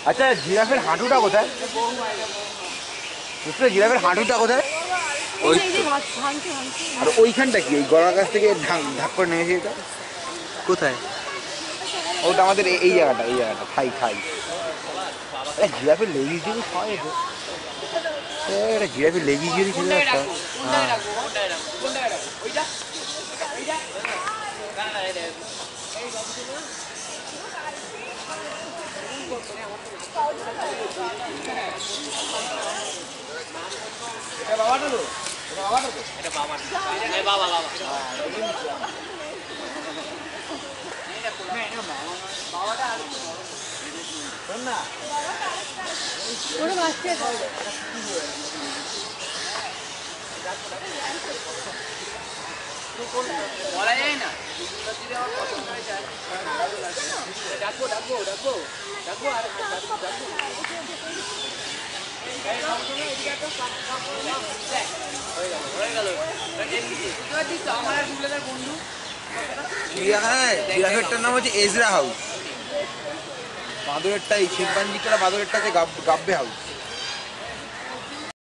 আচ্ছা জিরাফের হাঁটুটা কোথায়? জিরাফের হাঁটুটা কোথায়? ওই আর ওইখানটা কি এই গলার কাছ থেকে ঢাক করে নেমেছে এটা কোথায়? ওটা আমাদের এই জায়গাটা, এই জায়গাটা থাই থাই। জিরাফের লেগিস যদি খাওয়া যেত, এটা জিরাফের লেগিস যদি খেতে পারতাম। বাবাটা তো, বাবাটা তো, এটা বাবা, বাবা বাবা বাবাটা আর শোন না বলা যায় না। ডাকবো ডাকবো ডাকবো ডাকবো আর জিরাফেরটার নাম হচ্ছে এজরা হাউস, বাঁদরেরটা এই শিম্পাঞ্জিটা বাঁদরেরটা যে গাব্বে হাউস।